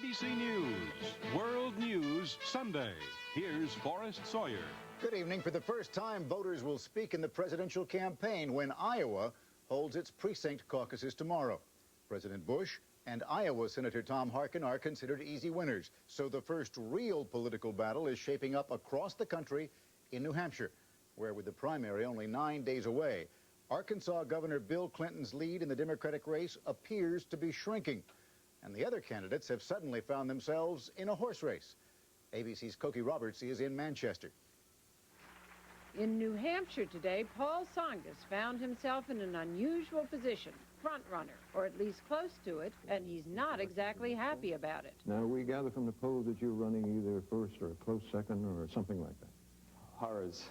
ABC News, World News Sunday. Here's Forrest Sawyer. Good evening. For the first time, voters will speak in the presidential campaign when Iowa holds its precinct caucuses tomorrow. President Bush and Iowa Senator Tom Harkin are considered easy winners. So the first real political battle is shaping up across the country in New Hampshire, where with the primary only 9 days away, Arkansas Governor Bill Clinton's lead in the Democratic race appears to be shrinking. And the other candidates have suddenly found themselves in a horse race. ABC's Cokie Roberts is in Manchester. In New Hampshire today, Paul Tsongas found himself in an unusual position, front runner, or at least close to it, and he's not exactly happy about it. Now, we gather from the polls that you're running either first or a close second or something like that. Horrors.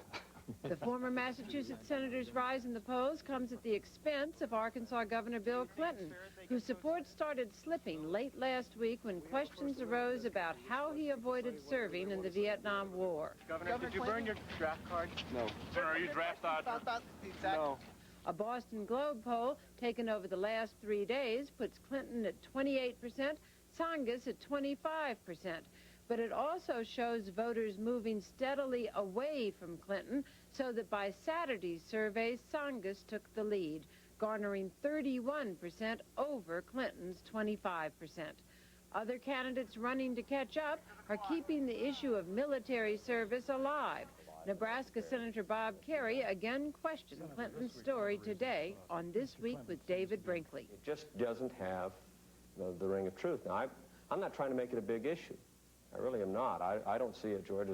The former Massachusetts senator's rise in the polls comes at the expense of Arkansas Governor Bill Clinton, whose support started slipping late last week when questions arose about how he avoided serving in the Vietnam War. Governor, did you burn your draft card? No. Sir, are you draft dodger? No. A Boston Globe poll taken over the last 3 days puts Clinton at 28%, Tsongas at 25%. But it also shows voters moving steadily away from Clinton, so that by Saturday's survey, Tsongas took the lead, garnering 31% over Clinton's 25%. Other candidates running to catch up are keeping the issue of military service alive. Nebraska Senator Bob Kerry again questioned Clinton's story today on This Week with David Brinkley. It just doesn't have the ring of truth. Now, I'm not trying to make it a big issue. I really am not. I don't see it, George,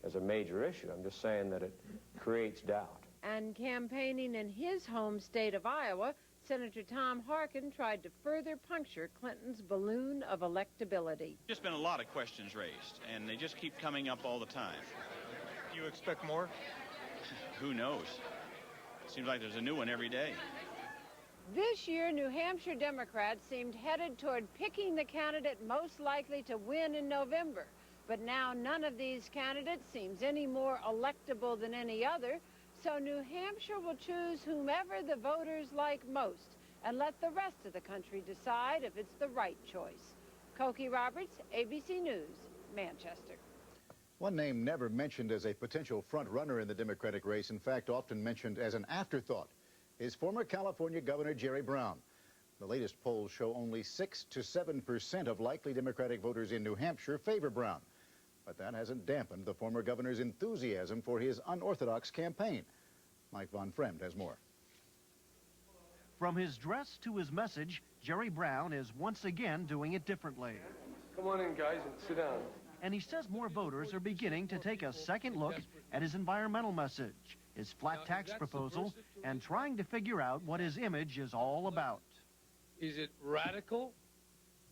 as a major issue. I'm just saying that it creates doubt. And campaigning in his home state of Iowa, Senator Tom Harkin tried to further puncture Clinton's balloon of electability. Just been a lot of questions raised, and they just keep coming up all the time. Do you expect more? Who knows? Seems like there's a new one every day. This year, New Hampshire Democrats seemed headed toward picking the candidate most likely to win in November. But now none of these candidates seems any more electable than any other. So New Hampshire will choose whomever the voters like most and let the rest of the country decide if it's the right choice. Cokie Roberts, ABC News, Manchester. One name never mentioned as a potential front runner in the Democratic race, in fact, often mentioned as an afterthought, is former California Governor Jerry Brown. The latest polls show only 6 to 7% of likely Democratic voters in New Hampshire favor Brown. But that hasn't dampened the former governor's enthusiasm for his unorthodox campaign. Mike Von Fremd has more. From his dress to his message, Jerry Brown is once again doing it differently. Come on in, guys, and sit down. And he says more voters are beginning to take a second look at his environmental message, his flat tax proposal, and trying to figure out what his image is all about. Is it radical?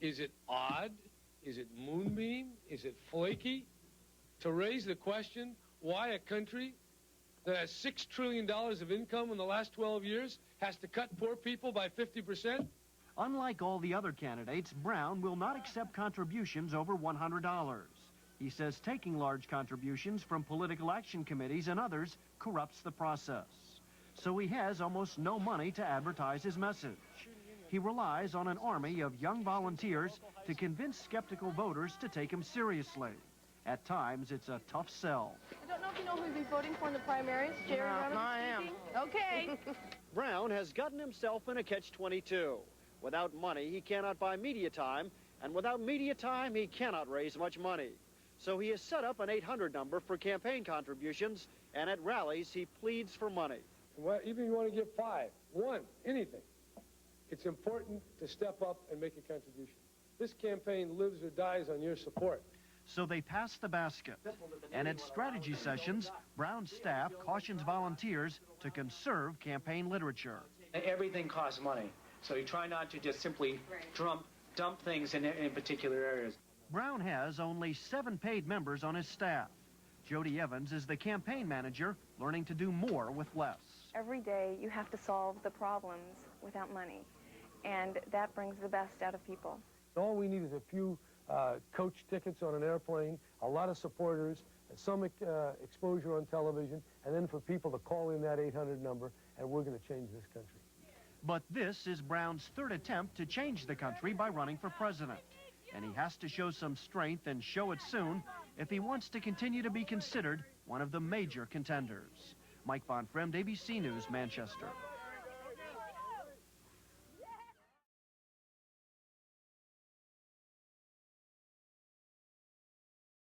Is it odd? Is it moonbeam? Is it flaky? To raise the question, why a country that has $6 trillion of income in the last 12 years has to cut poor people by 50%? Unlike all the other candidates, Brown will not accept contributions over $100. He says taking large contributions from political action committees and others corrupts the process. So he has almost no money to advertise his message. He relies on an army of young volunteers to convince skeptical voters to take him seriously. At times, it's a tough sell. I don't know if you know who you'll be voting for in the primaries. Jerry Brown? No, I am. Okay. Brown has gotten himself in a catch-22. Without money, he cannot buy media time, and without media time, he cannot raise much money. So he has set up an 800 number for campaign contributions, and at rallies, he pleads for money. Well, even if you want to give 5, 1, anything, it's important to step up and make a contribution. This campaign lives or dies on your support. So they pass the basket. And at strategy sessions, Brown's staff cautions volunteers to conserve campaign literature. Everything costs money, so you try not to just simply dump things in particular areas. Brown has only 7 paid members on his staff. Jody Evans is the campaign manager, learning to do more with less. Every day you have to solve the problems without money, and that brings the best out of people. All we need is a few coach tickets on an airplane, a lot of supporters, some exposure on television, and then for people to call in that 800 number, and we're going to change this country. But this is Brown's 3rd attempt to change the country by running for president. and he has to show some strength and show it soon if he wants to continue to be considered one of the major contenders. Mike Von Fremd, ABC News, Manchester.